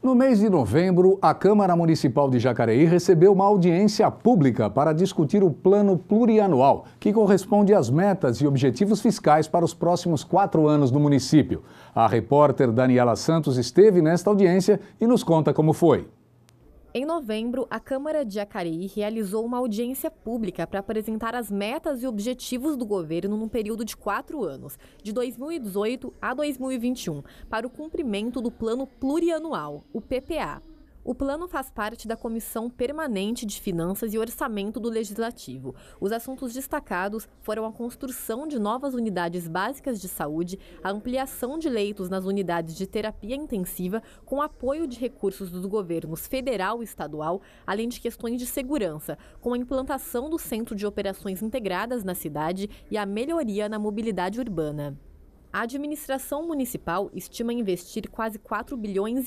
No mês de novembro, a Câmara Municipal de Jacareí recebeu uma audiência pública para discutir o Plano Plurianual, que corresponde às metas e objetivos fiscais para os próximos 4 anos do município. A repórter Daniela Santos esteve nesta audiência e nos conta como foi. Em novembro, a Câmara de Jacareí realizou uma audiência pública para apresentar as metas e objetivos do governo num período de 4 anos, de 2018 a 2021, para o cumprimento do Plano Plurianual, o PPA. O plano faz parte da Comissão Permanente de Finanças e Orçamento do Legislativo. Os assuntos destacados foram a construção de novas unidades básicas de saúde, a ampliação de leitos nas unidades de terapia intensiva, com apoio de recursos dos governos federal e estadual, além de questões de segurança, com a implantação do Centro de Operações Integradas na cidade e a melhoria na mobilidade urbana. A administração municipal estima investir quase 4,5 bilhões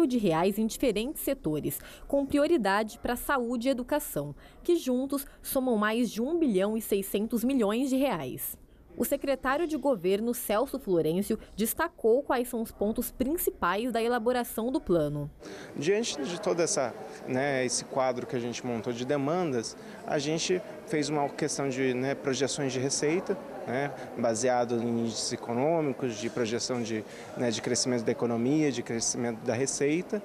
de reais em diferentes setores, com prioridade para saúde e educação, que juntos somam mais de 1,6 bilhão de reais. O secretário de Governo, Celso Florencio, destacou quais são os pontos principais da elaboração do plano. Diante de todo esse quadro que a gente montou de demandas, a gente fez uma questão de projeções de receita, baseado em índices econômicos, de projeção de crescimento da economia, de crescimento da receita,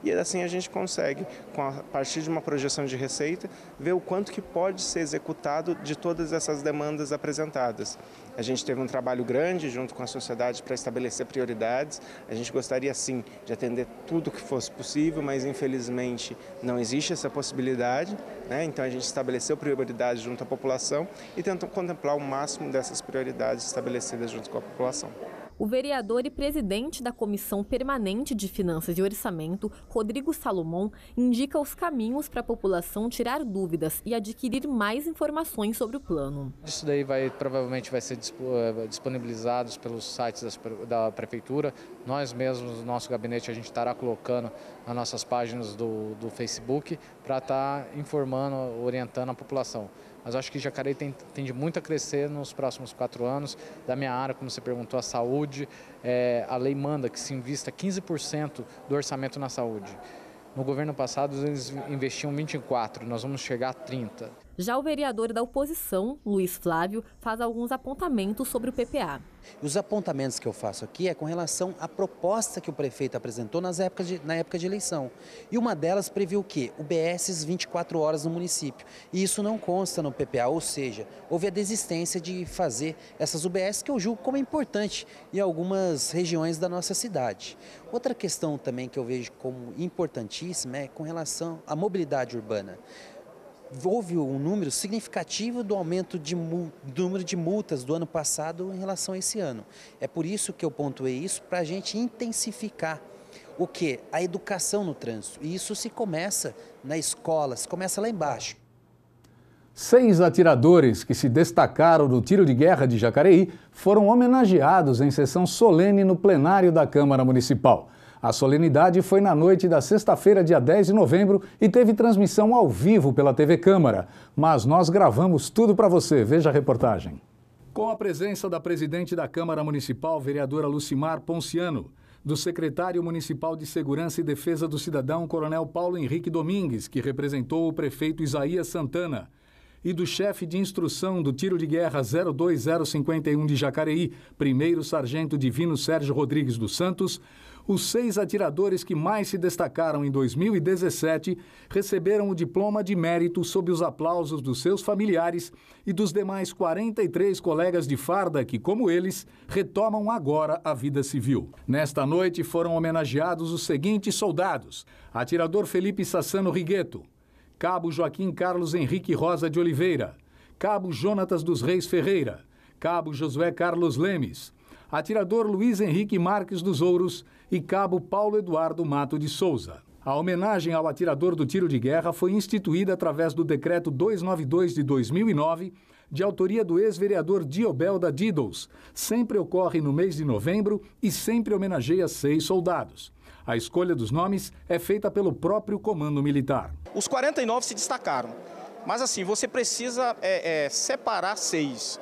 e assim a gente consegue, a partir de uma projeção de receita, ver o quanto que pode ser executado de todas essas demandas apresentadas. A gente teve um trabalho grande junto com a sociedade para estabelecer prioridades. A gente gostaria sim de atender tudo que fosse possível, mas infelizmente não existe essa possibilidade, Então a gente estabeleceu prioridades junto à população e tentou contemplar o máximo dessas prioridades estabelecidas junto com a população. O vereador e presidente da Comissão Permanente de Finanças e Orçamento, Rodrigo Salomão, indica os caminhos para a população tirar dúvidas e adquirir mais informações sobre o plano. Isso daí provavelmente vai ser disponibilizado pelos sites da Prefeitura. Nós mesmos, no nosso gabinete, a gente estará colocando nas nossas páginas do Facebook para estar informando, orientando a população. Mas acho que Jacareí tende muito a crescer nos próximos 4 anos. Da minha área, como você perguntou, a saúde, a lei manda que se invista 15% do orçamento na saúde. No governo passado, eles investiam 24%, nós vamos chegar a 30%. Já o vereador da oposição, Luiz Flávio, faz alguns apontamentos sobre o PPA. Os apontamentos que eu faço aqui é com relação à proposta que o prefeito apresentou na época de eleição. E uma delas previu o quê? UBSs 24 horas no município. E isso não consta no PPA, ou seja, houve a desistência de fazer essas UBSs que eu julgo como importante em algumas regiões da nossa cidade. Outra questão também que eu vejo como importantíssima é com relação à mobilidade urbana. Houve um número significativo do aumento do número de multas do ano passado em relação a esse ano. É por isso que eu pontuei isso, para a gente intensificar o quê? A educação no trânsito. E isso se começa na escola, se começa lá embaixo. 6 atiradores que se destacaram no tiro de guerra de Jacareí foram homenageados em sessão solene no plenário da Câmara Municipal. A solenidade foi na noite da sexta-feira, dia 10 de novembro, e teve transmissão ao vivo pela TV Câmara. Mas nós gravamos tudo para você. Veja a reportagem. Com a presença da presidente da Câmara Municipal, vereadora Lucimar Ponciano, do secretário municipal de Segurança e Defesa do Cidadão, coronel Paulo Henrique Domingues, que representou o prefeito Isaías Santana, e do chefe de instrução do tiro de guerra 02051 de Jacareí, primeiro sargento divino Sérgio Rodrigues dos Santos, os 6 atiradores que mais se destacaram em 2017 receberam o diploma de mérito sob os aplausos dos seus familiares e dos demais 43 colegas de farda que, como eles, retomam agora a vida civil. Nesta noite foram homenageados os seguintes soldados: atirador Felipe Sassano Rigueto, Cabo Joaquim Carlos Henrique Rosa de Oliveira, Cabo Jonatas dos Reis Ferreira, Cabo Josué Carlos Lemes, atirador Luiz Henrique Marques dos Ouros e Cabo Paulo Eduardo Mato de Souza. A homenagem ao atirador do tiro de guerra foi instituída através do Decreto 292 de 2009, de autoria do ex-vereador Diobelda Diddles. Sempre ocorre no mês de novembro e sempre homenageia 6 soldados. A escolha dos nomes é feita pelo próprio Comando Militar. Os 49 se destacaram, mas assim, você precisa separar 6.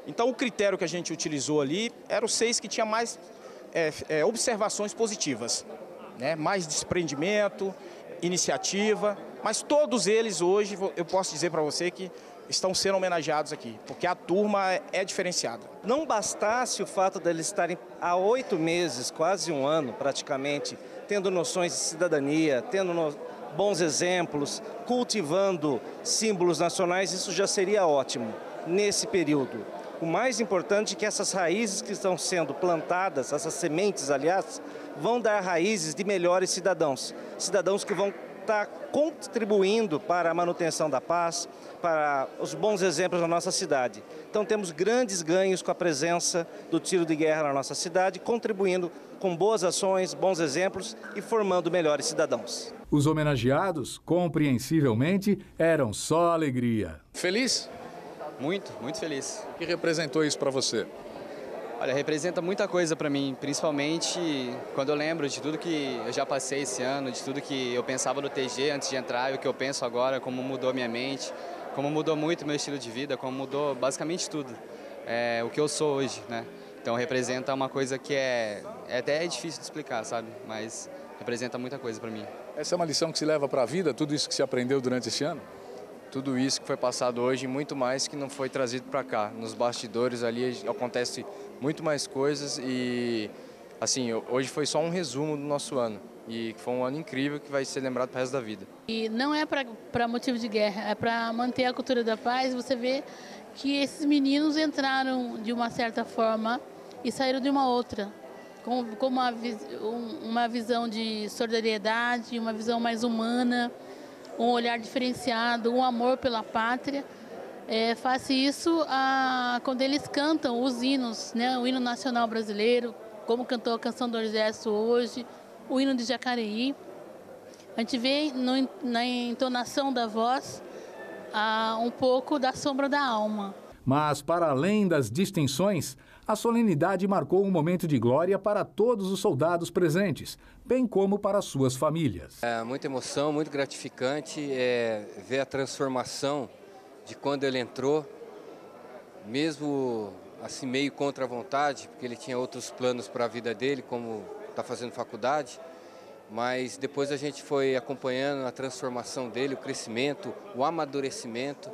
Então o critério que a gente utilizou ali era os 6 que tinha mais observações positivas. né? Mais desprendimento, iniciativa, mas todos eles hoje, eu posso dizer para você que estão sendo homenageados aqui, porque a turma é diferenciada. Não bastasse o fato deles estarem há 8 meses, quase um ano praticamente, tendo noções de cidadania, tendo bons exemplos, cultivando símbolos nacionais, isso já seria ótimo nesse período. O mais importante é que essas raízes que estão sendo plantadas, essas sementes, aliás, vão dar raízes de melhores cidadãos. Cidadãos que vão estar contribuindo para a manutenção da paz, para os bons exemplos da nossa cidade. Então temos grandes ganhos com a presença do tiro de guerra na nossa cidade, contribuindo com boas ações, bons exemplos e formando melhores cidadãos. Os homenageados, compreensivelmente, eram só alegria. Feliz? Muito, muito feliz. O que representou isso para você? Olha, representa muita coisa para mim, principalmente quando eu lembro de tudo que eu já passei esse ano, de tudo que eu pensava no TG antes de entrar e o que eu penso agora, como mudou minha mente, como mudou muito meu estilo de vida, como mudou basicamente tudo, o que eu sou hoje, né? Então representa uma coisa que é até difícil de explicar, sabe? Mas representa muita coisa para mim. Essa é uma lição que se leva para a vida, tudo isso que se aprendeu durante esse ano? Tudo isso que foi passado hoje e muito mais que não foi trazido para cá. Nos bastidores ali acontece muito mais coisas e, assim, hoje foi só um resumo do nosso ano. E foi um ano incrível que vai ser lembrado para o resto da vida. E não é para motivo de guerra, é para manter a cultura da paz. Você vê que esses meninos entraram de uma certa forma e saíram de uma outra, com uma visão de solidariedade, uma visão mais humana, um olhar diferenciado, um amor pela pátria. Faço isso quando eles cantam os hinos, né? O hino nacional brasileiro, como cantou a Canção do Exército hoje, o hino de Jacareí. A gente vê na entonação da voz um pouco da sombra da alma. Mas, para além das distinções, a solenidade marcou um momento de glória para todos os soldados presentes, bem como para suas famílias. É muita emoção, muito gratificante ver a transformação de quando ele entrou, mesmo assim meio contra a vontade, porque ele tinha outros planos para a vida dele, como está fazendo faculdade, mas depois a gente foi acompanhando a transformação dele, o crescimento, o amadurecimento,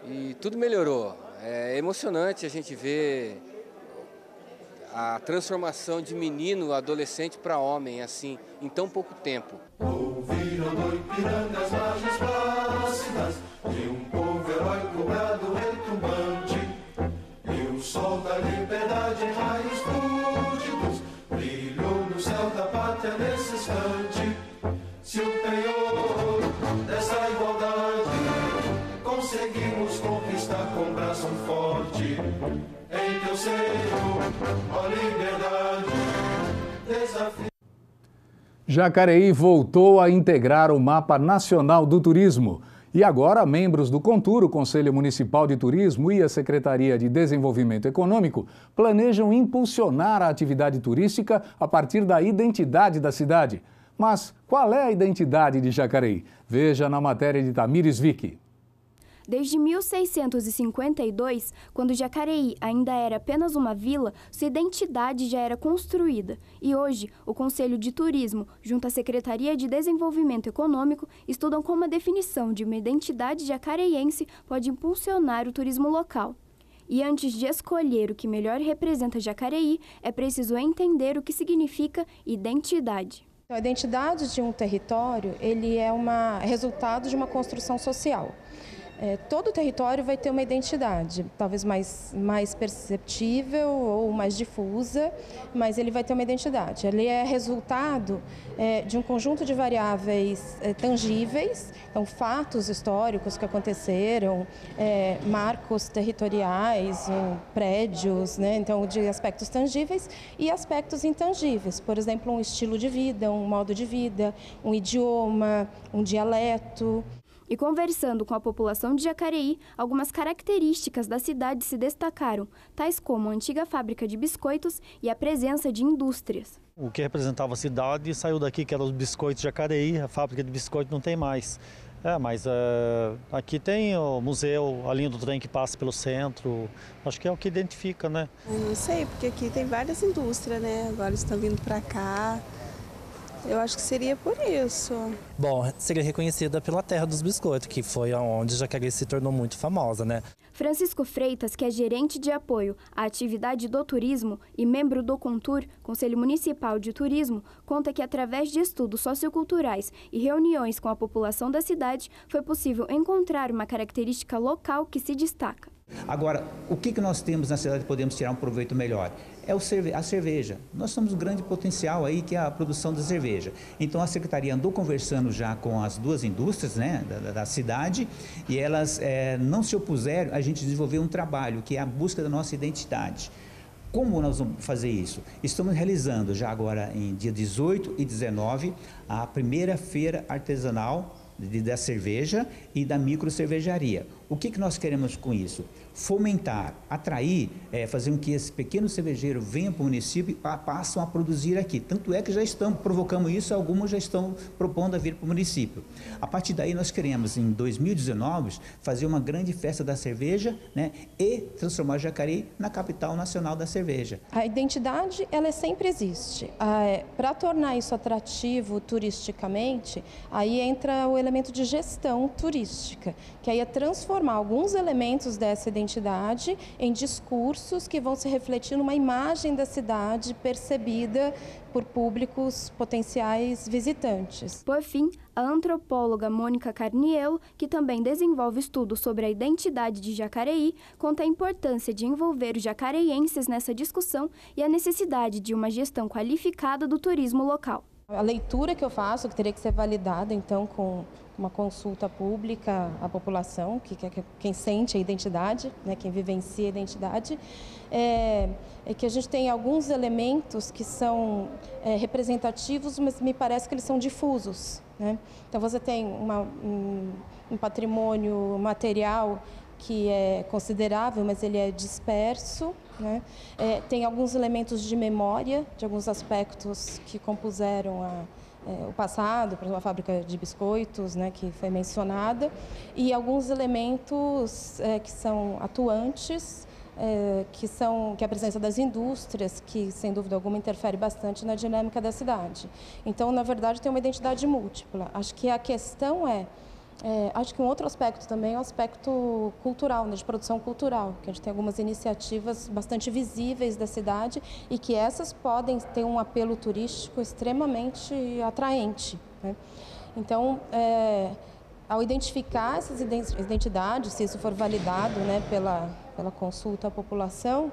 e tudo melhorou. É emocionante a gente ver a transformação de menino, adolescente para homem, assim, em tão pouco tempo. Ouviram do Ipiranga as margens plácidas de um povo heróico, brado retumbante, e o sol da liberdade em raios fúlgidos brilhou no céu da pátria nesse instante. Se o penhor dessa igualdade conseguimos conquistar com braço forte, em teu seio, ó liberdade, desafio. Jacareí voltou a integrar o Mapa Nacional do Turismo. E agora, membros do CONTUR, o Conselho Municipal de Turismo e a Secretaria de Desenvolvimento Econômico, planejam impulsionar a atividade turística a partir da identidade da cidade. Mas qual é a identidade de Jacareí? Veja na matéria de Tamires Vicky. Desde 1652, quando Jacareí ainda era apenas uma vila, sua identidade já era construída. E hoje, o Conselho de Turismo, junto à Secretaria de Desenvolvimento Econômico, estudam como a definição de uma identidade jacareiense pode impulsionar o turismo local. E antes de escolher o que melhor representa Jacareí, é preciso entender o que significa identidade. A identidade de um território, ele é resultado de uma construção social. Todo território vai ter uma identidade, talvez mais perceptível ou mais difusa, mas ele vai ter uma identidade. Ele é resultado de um conjunto de variáveis tangíveis, então fatos históricos que aconteceram, marcos territoriais, prédios, né? Então de aspectos tangíveis e aspectos intangíveis, por exemplo, um estilo de vida, um modo de vida, um idioma, um dialeto. E conversando com a população de Jacareí, algumas características da cidade se destacaram, tais como a antiga fábrica de biscoitos e a presença de indústrias. O que representava a cidade saiu daqui, que era os biscoitos de Jacareí, a fábrica de biscoito não tem mais. Mas aqui tem o museu, a linha do trem que passa pelo centro, acho que é o que identifica, né? Eu não sei, porque aqui tem várias indústrias, né? Agora estão vindo para cá. Eu acho que seria por isso. Bom, seria reconhecida pela terra dos biscoitos, que foi onde Jacareí se tornou muito famosa, né? Francisco Freitas, que é gerente de apoio à atividade do turismo e membro do CONTUR, Conselho Municipal de Turismo, conta que através de estudos socioculturais e reuniões com a população da cidade, foi possível encontrar uma característica local que se destaca. Agora, o que nós temos na cidade que podemos tirar um proveito melhor? É a cerveja. Nós temos um grande potencial aí, que é a produção da cerveja. Então, a Secretaria andou conversando já com as duas indústrias, né, da cidade, e elas não se opuseram a gente desenvolver um trabalho, que é a busca da nossa identidade. Como nós vamos fazer isso? Estamos realizando já agora, em dia 18 e 19, a primeira feira artesanal da cerveja e da micro cervejaria. O que nós queremos com isso? Fomentar, atrair, fazer com que esse pequeno cervejeiro venha para o município e passam a produzir aqui. Tanto é que já estamos provocando isso, alguns já estão propondo a vir para o município. A partir daí nós queremos, em 2019, fazer uma grande festa da cerveja, né, e transformar Jacareí na capital nacional da cerveja. A identidade, ela sempre existe. Para tornar isso atrativo turisticamente, aí entra o elemento de gestão turística, que aí é transformar alguns elementos dessa identidade em discursos que vão se refletir numa imagem da cidade percebida por públicos potenciais visitantes. Por fim, a antropóloga Mônica Carniello, que também desenvolve estudos sobre a identidade de Jacareí, conta a importância de envolver os jacareienses nessa discussão e a necessidade de uma gestão qualificada do turismo local. A leitura que eu faço, que teria que ser validada, então, com uma consulta pública à população, que é quem sente a identidade, né, quem vivencia a identidade, é que a gente tem alguns elementos que são representativos, mas me parece que eles são difusos, né? Então, você tem um patrimônio material que é considerável, mas ele é disperso, né? Tem alguns elementos de memória, de alguns aspectos que compuseram o passado, por exemplo, a fábrica de biscoitos, né, que foi mencionada, e alguns elementos que são atuantes, que é a presença das indústrias, que, sem dúvida alguma, interfere bastante na dinâmica da cidade. Então, na verdade, tem uma identidade múltipla. Acho que a questão acho que um outro aspecto também é o aspecto cultural, né, de produção cultural, que a gente tem algumas iniciativas bastante visíveis da cidade e que essas podem ter um apelo turístico extremamente atraente, né? Então, ao identificar essas identidades, se isso for validado, né, pela consulta à população,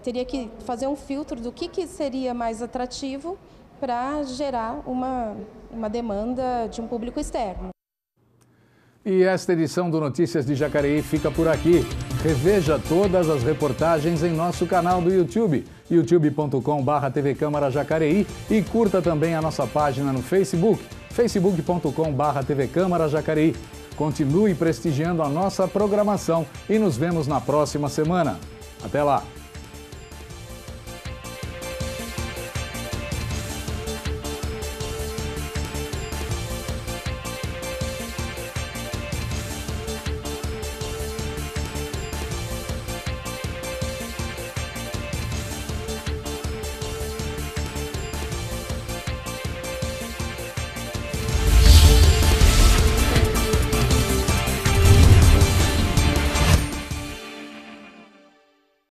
teria que fazer um filtro do que seria mais atrativo para gerar uma demanda de um público externo. E esta edição do Notícias de Jacareí fica por aqui. Reveja todas as reportagens em nosso canal do YouTube, youtube.com/TV Câmara Jacareí, e curta também a nossa página no Facebook, facebook.com/TV Câmara Jacareí. Continue prestigiando a nossa programação e nos vemos na próxima semana. Até lá!